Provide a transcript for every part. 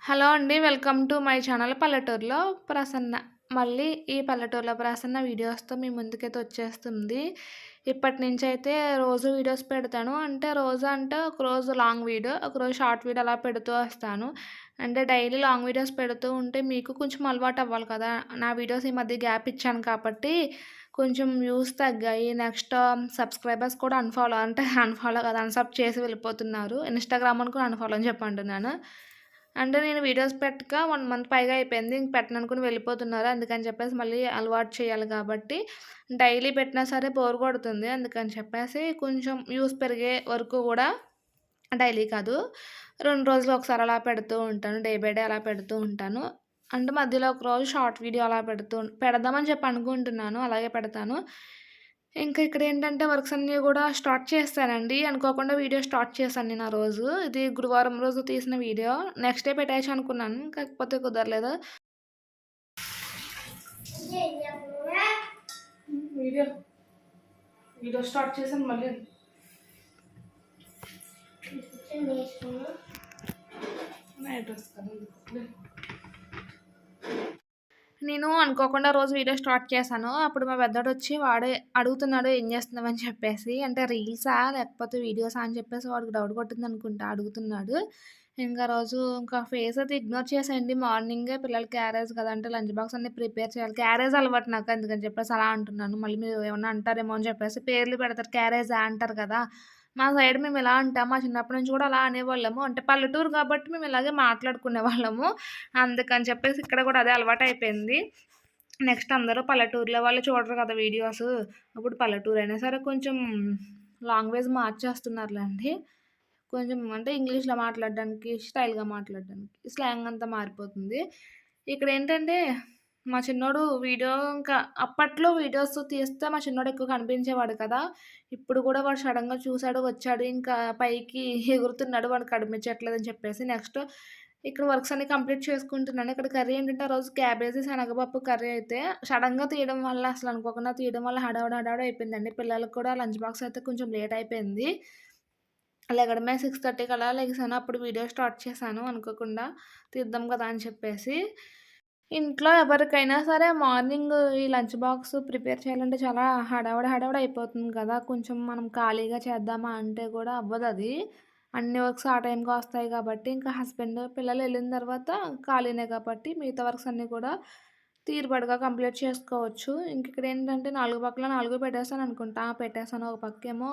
Hello అండి. Welcome to my channel పల్లెటూరులో ప్రసన్న. మళ్ళీ ఈ పల్లెటూరులో ప్రసన్న వీడియోస్‌తో మీ ముందుకైతే వచ్చేస్తుంది. ఇప్పటినుంచైతే రోజు వీడియోస్ పెడతాను. అంటే ఒకరోజు లాంగ్ వీడియో, ఒకరోజు షార్ట్ వీడియో అలా పెడుతూ వస్తాను. అంటే డైలీ లాంగ్ వీడియోస్ పెడుతూ ఉంటే మీకు కొంచెం అలవాటు అవ్వాలి కదా! నా వీడియోస్ ఈ మధ్య గ్యాప్ ఇచ్చాను కాబట్టి కొంచెం వ్యూస్ తగ్గాయి. నెక్స్ట్ సబ్స్క్రైబర్స్ కూడా అన్‌ఫాలో కాదు అన్‌సబ్ చేసి వెళ్ళిపోతున్నారు. ఇన్‌స్టాగ్రామ్‌ని కూడా అన్‌ఫాలో అని చెప్పి అంటున్నాను. అంటే నేను వీడియోస్ పెట్టక 1 మంత్ పైగా అయిపోయింది. ఇంక పెట్టననుకుని వెళ్ళిపోతున్నారు. అందుకని చెప్పేసి మళ్ళీ అలవాటు చేయాలి కాబట్టి, డైలీ పెట్టినా సరే బోర్ కొడుతుంది. అందుకని చెప్పేసి కొంచెం వ్యూస్ పెరిగే వరకు కూడా డైలీ కాదు, 2 రోజులు ఒకసారి అలా పెడుతూ ఉంటాను. డే బై డే అలా పెడుతూ ఉంటాను. అంటే మధ్యలో ఒకరోజు షార్ట్ వీడియో అలా పెడదామని చెప్పి అనుకుంటున్నాను. అలాగే పెడతాను. ఇంకా ఇక్కడేంటంటే వర్క్స్ అన్నీ గూడా స్టార్ట్ చేశానండి. అనుకోకుండా వీడియో స్టార్ట్ చేశాను నేను ఆ రోజు. ఇది గురువారం రోజు తీసిన వీడియో. నెక్స్ట్ డే పెట్టేయొచ్చు అనుకున్నాను. కాకపోతే కుదరలేదు. వీడియో వీడియో స్టార్ట్ చేశాను మళ్ళీ. నైట్ డ్రెస్ కదా. నేను అనుకోకుండా రోజు వీడియో స్టార్ట్ చేశాను. అప్పుడు మా పెద్దోడొచ్చి వాడే అడుగుతున్నాడు ఏం చేస్తున్నావని చెప్పేసి. అంటే రీల్సా లేకపోతే వీడియోసా అని చెప్పేసి వాడికి డౌట్ కొట్టిందనుకుంటా అడుగుతున్నాడు. ఇంకా రోజు ఇంకా ఫేస్ అయితే ఇగ్నోర్ చేసేయండి. మార్నింగే పిల్లలకి క్యారేజ్ కదా! అంటే లంచ్ బాక్స్ అన్నీ ప్రిపేర్ చేయాలి. క్యారేజ్ అలవాటు నాకు అందుకని చెప్పేసి అలా అంటున్నాను. మళ్ళీ మీరు ఏమన్నా అంటారేమో అని చెప్పేసి పేర్లు పెడతారు క్యారేజా అంటారు కదా! మా సైడ్ మేము ఇలా అంటాం. మా చిన్నప్పటి నుంచి కూడా అలా అనేవాళ్ళము. అంటే పల్లెటూరు కాబట్టి మేము ఇలాగే మాట్లాడుకునేవాళ్ళము. అందుకని చెప్పేసి ఇక్కడ కూడా అదే అలవాటయిపోయింది. నెక్స్ట్ అందరూ పల్లెటూరులో వాళ్ళు చూడరు కదా వీడియోస్. ఇప్పుడు పల్లెటూరైనా సరే కొంచెం లాంగ్వేజ్ మార్చేస్తున్నారులెండి. కొంచెం అంటే ఇంగ్లీష్‌లో మాట్లాడడానికి, స్టైల్‌గా మాట్లాడడానికి, స్లాంగ్ అంతా మారిపోతుంది. ఇక్కడేంటంటే మా చిన్నోడు వీడియో ఇంకా అప్పట్లో వీడియోస్ తీస్తే మా చిన్నోడు ఎక్కువ కనిపించేవాడు కదా! ఇప్పుడు కూడా వాడు సడెన్‌గా చూసాడు, వచ్చాడు. ఇంకా పైకి ఎగురుతున్నాడు. వాడికి కనిపించట్లేదని చెప్పేసి. నెక్స్ట్ ఇక్కడ వర్క్స్ అన్నీ కంప్లీట్ చేసుకుంటున్నాను. ఇక్కడ కర్రీ ఏంటంటే ఆ రోజు క్యాబేజీ, శనగపప్పు కర్రీ అయితే సడెన్‌గా తీయడం వల్ల అసలు అనుకోకుండా తీయడం వల్ల హడావిడి అయిపోయిందండి. పిల్లలకి కూడా లంచ్ బాక్స్ అయితే కొంచెం లేట్ అయిపోయింది. లెగడమే 6:30కి అలా లెగిసాను. అప్పుడు వీడియో స్టార్ట్ చేశాను అనుకోకుండా. తీద్దాం కదా అని చెప్పేసి. ఇంట్లో ఎవరికైనా సరే మార్నింగ్ ఈ లంచ్ బాక్స్ ప్రిపేర్ చేయాలంటే చాలా హడావిడి అయిపోతుంది కదా! కొంచెం మనం ఖాళీగా చేద్దామా అంటే కూడా అవ్వదది. అన్ని వర్క్స్ ఆ టైంకే వస్తాయి కాబట్టి, ఇంకా హస్బెండ్, పిల్లలు ఎళ్ళిన తర్వాత ఖాళీనే కాబట్టి మిగతా వర్క్స్ అన్నీ కూడా తీరుబడిగా కంప్లీట్ చేసుకోవచ్చు. ఇంకిక్కడేంటంటే 4 పక్కల 4 పెట్టేసాననుకుంటా. పెట్టేసాను. ఒక పక్కేమో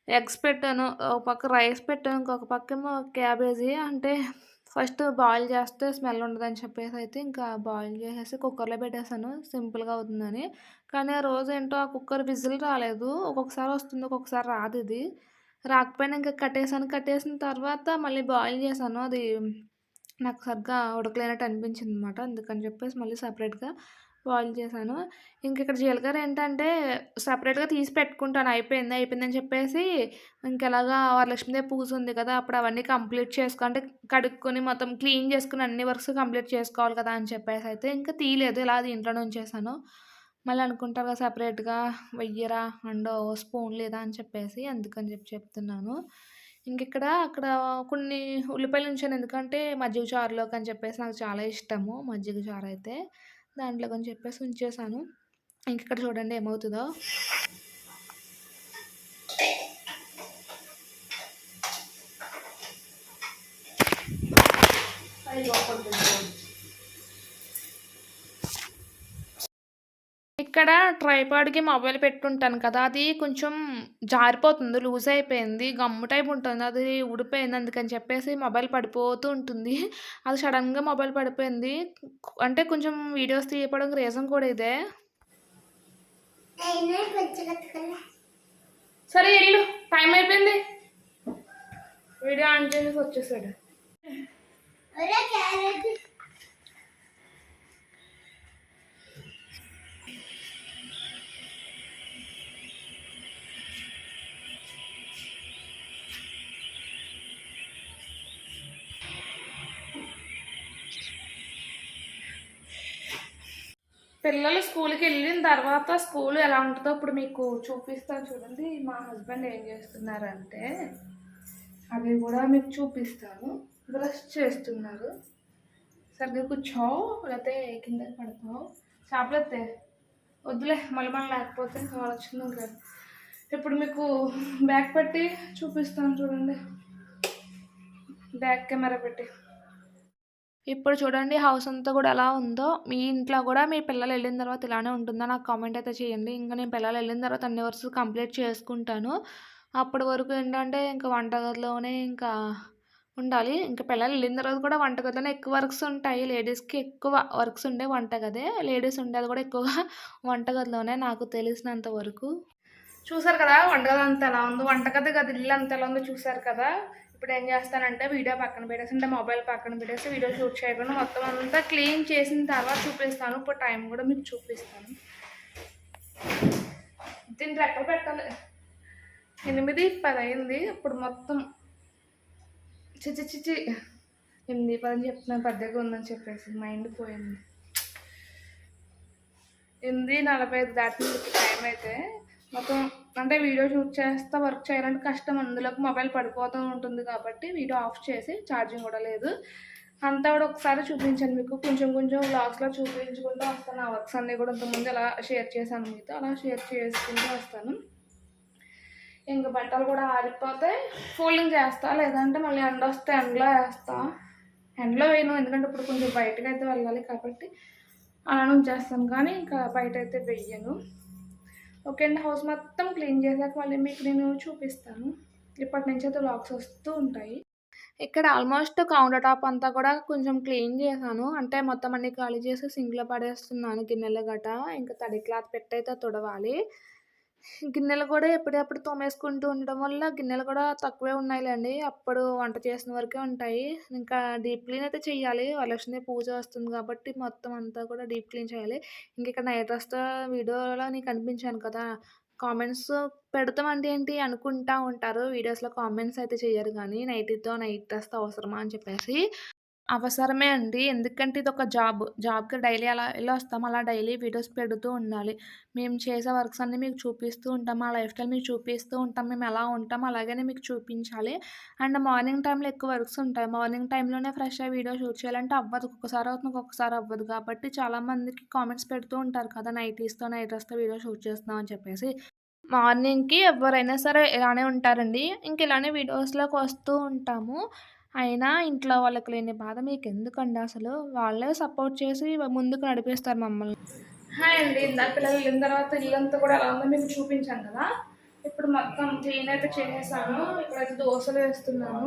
ఎగ్స్ పెట్టాను. ఒక పక్క రైస్ పెట్టాను. ఇంకొక పక్కేమో క్యాబేజీ అంటే ఫస్ట్ బాయిల్ చేస్తే స్మెల్ ఉండదని చెప్పేసయితే ఇంకా బాయిల్ చేసేసి కుక్కర్‌లో పెట్టేసాను. సింపుల్‌గా అవుతుందని. కానీ ఆ రోజేంటో ఆ కుక్కర్ విజిల్ రాలేదు. ఒక్కొక్కసారి వస్తుంది. ఒక్కొక్కసారి రాదిది. రాకపోయినా ఇంక కట్టేసాను. కట్టేసిన తర్వాత మళ్ళీ బాయిల్ చేశాను. అది నాకు సరిగ్గా ఉడకలేనట్టు అనిపించిందనమాట. అందుకని చెప్పేసి మళ్ళీ సెపరేట్‌గా బాయిల్ చేశాను. ఇంకిక్కడ జీలకర్ర ఏంటంటే సెపరేట్‌గా తీసి పెట్టుకుంటాను. అయిపోయిందని చెప్పేసి ఇంకెలాగా వరలక్ష్మీదేవి పూజ ఉంది కదా! అప్పుడు అవన్నీ కంప్లీట్ అంటే కడుక్కొని మొత్తం క్లీన్ చేసుకొని అన్ని వర్క్స్ కంప్లీట్ చేసుకోవాలి కదా! అని చెప్పేసయితే ఇంకా తీయలేదు. ఇలా దీంట్లోనే ఉంచేసాను. మళ్ళీ అనుకుంటారు కదా! సెపరేట్‌గా వెయ్యరా అండ్ స్పూన్ లేదా అని చెప్పేసి అందుకని చెప్తున్నాను. అక్కడ కొన్ని ఉల్లిపాయలు ఉంచాను. ఎందుకంటే మజ్జిగ చారులోకని చెప్పేసి నాకు చాలా ఇష్టము మజ్జిగ చారైతే. దాంట్లోకని చెప్పేసి ఉంచేసాను. ఇంకిక్కడ చూడండి ఏమవుతదో. ఇక్కడ ట్రైపాడ్‌కి మొబైల్ పెట్టుంటాను కదా! అది కొంచెం జారిపోతుంది. లూజ్ అయిపోయింది. గమ్ము టైప్ ఉంటుంది. అది ఊడిపోయింది. అందుకని చెప్పేసి మొబైల్ పడిపోతూ ఉంటుంది. అది సడెన్‌గా మొబైల్ పడిపోయింది. అంటే కొంచెం వీడియోస్ తీయకపోవడానికి రీజన్ కూడా ఇదే. సరే ఎళ్ళు. టైం అయిపోయింది. వీడియో ఆన్ చేసేసి వచ్చేసాడు. పిల్లలు స్కూల్‌కెళ్ళిన తర్వాత స్కూల్ ఎలా ఉంటదో ఇప్పుడు మీకు చూపిస్తాను చూడండి. మా హస్బెండ్ ఏం చేస్తున్నారంటే, అది కూడా మీకు చూపిస్తాను. బ్రష్ చేస్తున్నారు. సరిగ్గా కూర్చోవు లేకపోతే కింద పడతావు. చేపలెత్తే వద్దులే మళ్ళీ మనం లేకపోతే ఆలోచన కదా. ఇప్పుడు మీకు బ్యాక్ పెట్టి చూపిస్తాను చూడండి, బ్యాక్ కెమెరా పెట్టి. ఇప్పుడు చూడండి హౌస్ అంతా కూడా ఎలా ఉందో. మీ ఇంట్లో కూడా మీ పిల్లలు వెళ్ళిన తర్వాత ఇలానే ఉంటుందా నాకు కామెంట్ అయితే చేయండి. ఇంకా నేను పిల్లలు వెళ్ళిన తర్వాత అన్ని వర్క్స్ కంప్లీట్ చేసుకుంటాను. అప్పటి వరకు ఏంటంటే ఇంకా వంటగదిలోనే ఇంకా ఉండాలి. ఇంకా పిల్లలు వెళ్ళిన తర్వాత కూడా వంటగదిలోనే ఎక్కువ వర్క్స్ ఉంటాయి. లేడీస్‌కి ఎక్కువ వర్క్స్ ఉండే వంటగదే. లేడీస్ ఉండేది కూడా ఎక్కువగా వంటగదిలోనే నాకు తెలిసినంత వరకు. చూసారు కదా వంటగది అంతా ఎలా ఉందో, వంటగది గది ఇల్లు అంత ఎలా ఉందో చూసారు కదా. ఇప్పుడు ఏం చేస్తానంటే వీడియో పక్కన పెట్టేసి, అంటే మొబైల్ పక్కన పెట్టేసి వీడియో షూట్ చేయకుండా మొత్తం అంతా క్లీన్ చేసిన తర్వాత చూపిస్తాను. ఇప్పుడు టైం కూడా మీకు చూపిస్తాను. దీన్ని రెక్కలు పెట్టాలి. 8:10 అయింది. ఇప్పుడు మొత్తం చిచి 8:10 అని చెప్తున్నాను, పెద్దగా ఉందని చెప్పేసి మైండ్ పోయింది. 8:45 దాటింది టైం అయితే. మొత్తం అంటే వీడియో షూట్ చేస్తా వర్క్ చేయాలంటే కష్టం. అందులోకి మొబైల్ పడిపోతూ ఉంటుంది కాబట్టి వీడియో ఆఫ్ చేసి, ఛార్జింగ్ కూడా లేదు, అంతా కూడా ఒకసారి చూపించాను మీకు. కొంచెం వ్లాగ్స్లో చూపించుకుంటూ వస్తాను. ఆ వర్క్స్ అన్నీ కూడా ఇంతకుముందు అలా షేర్ చేశాను మీతో, అలా షేర్ చేసుకుంటూ వస్తాను. ఇంకా బట్టలు కూడా ఆరిపోతే ఫోల్డింగ్ చేస్తా, లేదంటే మళ్ళీ ఎండ వస్తే ఎండలో వేస్తా. ఎండలో వేయను, ఎందుకంటే ఇప్పుడు కొంచెం బయటకు అయితే వెళ్ళాలి కాబట్టి అలా ఉంచేస్తాను, కానీ ఇంకా బయట అయితే వెయ్యను. ఓకే అండి, హౌస్ మొత్తం క్లీన్ చేశాక మళ్ళీ మీకు నేను చూపిస్తాను. ఇప్పటి నుంచి అయితే వ్లాగ్స్ వస్తూ ఉంటాయి. ఇక్కడ ఆల్మోస్ట్ కౌంటర్ టాప్ అంతా కూడా కొంచెం క్లీన్ చేశాను. అంటే మొత్తం అన్ని ఖాళీ చేసి సింక్లో పడేస్తున్నాను గిన్నెలు గట్ట. ఇంకా తడి క్లాత్ పెట్టయితే తుడవాలి. గిన్నెలు కూడా ఎప్పుడప్పుడు తోమేసుకుంటూ ఉండడం వల్ల గిన్నెలు కూడా తక్కువే ఉన్నాయిలేండి. అప్పుడు వంట చేసిన వరకే ఉంటాయి. ఇంకా డీప్ క్లీన్ అయితే చెయ్యాలి. వరలక్ష్మి పూజ వస్తుంది కాబట్టి మొత్తం అంతా కూడా డీప్ క్లీన్ చేయాలి. ఇంక ఇక్కడ నైట్ డ్రెస్‌తో వీడియోలో నీకు కనిపించాను కదా. కామెంట్స్ పెడతామంటే ఏంటి అనుకుంటా ఉంటారు. వీడియోస్‌లో కామెంట్స్ అయితే చెయ్యరు గానీ, నైటీతో నైట్ డ్రెస్‌తో అవసరమా అని చెప్పేసి. అవసరమే అండి. ఎందుకంటే ఇదొక జాబ్. జాబ్‌కి డైలీ అలా ఎళ్ళొస్తాం. అలా డైలీ వీడియోస్ పెడుతూ ఉండాలి. మేము చేసే వర్క్స్ అన్నీ మీకు చూపిస్తూ ఉంటాం. మా లైఫ్ స్టైల్ మీకు చూపిస్తూ ఉంటాం. మేము ఎలా ఉంటామో అలాగనే మీకు చూపించాలి. అండ్ మార్నింగ్ టైమ్‌లో ఎక్కువ వర్క్స్ ఉంటాయి. మార్నింగ్ టైమ్‌లోనే ఫ్రెష్ అయ్యి వీడియో షూట్ చేయాలంటే అవ్వదు. ఒక్కొక్కసారి అవుతుంది, ఒక్కొక్కసారి అవ్వదు. కాబట్టి చాలామందికి కామెంట్స్ పెడుతూ ఉంటారు కదా, నైటీస్‌తో నైట్ డ్రెస్‌తో వీడియో షూట్ చేస్తున్నాం అని చెప్పేసి. మార్నింగ్‌కి ఎవ్వరైనా సరే ఇలానే ఉంటారండి. ఇంక ఇలానే వీడియోస్‌లోకి వస్తూ ఉంటాము. అయినా ఇంట్లో వాళ్ళకి లేని బాధ మీకెందుకండి అసలు? వాళ్ళే సపోర్ట్ చేసి ముందుకు నడిపిస్తారు మమ్మల్ని. హాయ్ అండి. ఇందాక పిల్లలు వెళ్ళిన తర్వాత ఇల్లంతా కూడా ఎలా ఉందో మీకు చూపించాను కదా. ఇప్పుడు మొత్తం క్లీన్ అయితే చేసేసాను. ఇప్పుడైతే దోసలు వేస్తున్నాను.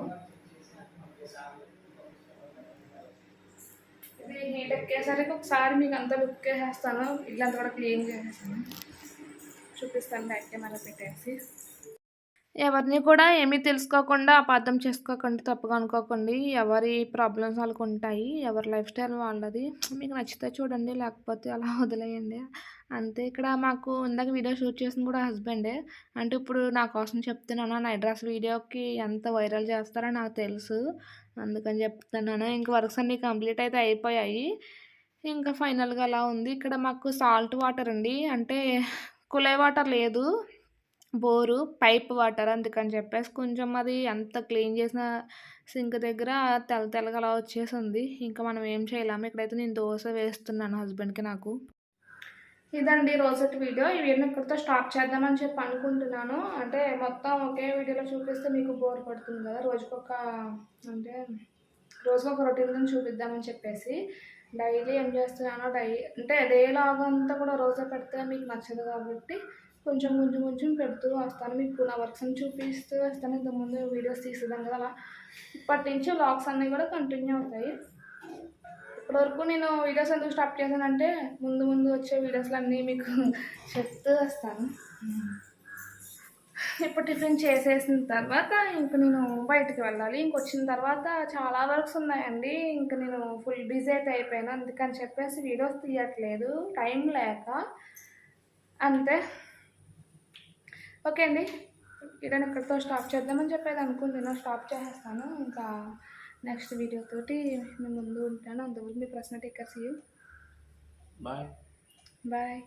ఇది హీట్ ఎక్కేసరికి ఒకసారి మీకు అంతా లుక్ వేసేస్తాను. ఇల్లంతా కూడా క్లీన్ చేసేసాను. చూపిస్తాను బ్యాక్ కెమెరా పెట్టేసి. ఎవరిని కూడా ఏమీ తెలుసుకోకుండా, అపార్థం చేసుకోకండి, తప్పుగా అనుకోకండి. ఎవరి ప్రాబ్లమ్స్ వాళ్ళకుంటాయి. ఎవరి లైఫ్ స్టైల్ వాళ్ళది. మీకు నచ్చితే చూడండి, లేకపోతే అలా వదిలేయండి. అంతే. ఇక్కడ మాకు ఇందాక వీడియో షూట్ చేసింది కూడా హస్బెండే. అంటే ఇప్పుడు నా కోసం చెప్తున్నాను. నైట్ డ్రెస్ వీడియోకి ఎంత వైరల్ చేస్తారో నాకు తెలుసు. అందుకని చెప్తున్నాను. ఇంక వర్క్స్ అన్నీ కంప్లీట్ అయితే అయిపోయాయి. ఇంకా ఫైనల్‌గా అలా ఉంది. ఇక్కడ మాకు సాల్ట్ వాటర్ అండి. అంటే కుళాయి వాటర్ లేదు. Bore, pipe water. అందుకని చెప్పేసి కొంచెం అది ఎంత క్లీన్ చేసినా సింక్ దగ్గర తెల్లగా అలా వచ్చేసింది. ఇంకా మనం ఏం చేయలేము. ఇక్కడైతే నేను దోస వేస్తున్నాను హస్బెండ్‌కి నాకు. ఇదండి రోజటి వీడియో. ఈ వీడియోని ఇక్కడితో స్టాప్ చేద్దామని చెప్పి అనుకుంటున్నాను. అంటే మొత్తం ఒకే వీడియోలో చూపిస్తే మీకు బోర్ పడుతుంది కదా. అంటే రోజుకొక రొటీన్ చూపిద్దామని చెప్పేసి డైలీ ఏం చేస్తున్నానో అంటే డే లాగ్ అంతా కూడా రోజే పెడితే మీకు నచ్చదు కాబట్టి కొంచెం పెడుతూ వస్తాను. మీకు నా వర్క్స్ అని చూపిస్తూ వస్తాను. ఇంతకుముందు వీడియోస్ తీసేదాన్ని కదా, అలా ఇప్పటి నుంచి వ్లాగ్స్ అన్నీ కూడా కంటిన్యూ అవుతాయి. ఇప్పటివరకు నేను వీడియోస్ ఎందుకు స్టాప్ చేశానంటే ముందు వచ్చే వీడియోస్లో అన్నీ మీకు చెప్తూ వస్తాను. ఇప్పుడు టిఫిన్ చేసేసిన తర్వాత ఇంక నేను బయటికి వెళ్ళాలి. ఇంకొచ్చిన తర్వాత చాలా వర్క్స్ ఉన్నాయండి. ఇంక నేను ఫుల్ బిజీ అయితే అయిపోయాను. అందుకని చెప్పేసి వీడియోస్ తీయట్లేదు, టైం లేక. అంతే. ఓకే అండి, వీడియోని ఇక్కడితో స్టాప్ చేద్దామని చెప్పేది అనుకుంటున్నాను. స్టాప్ చేసేస్తాను. ఇంకా నెక్స్ట్ వీడియోతోటి మీ ముందు ఉంటాను. అంతవరకు మీ ప్రశ్న టేకర్స్ యూ. బాయ్.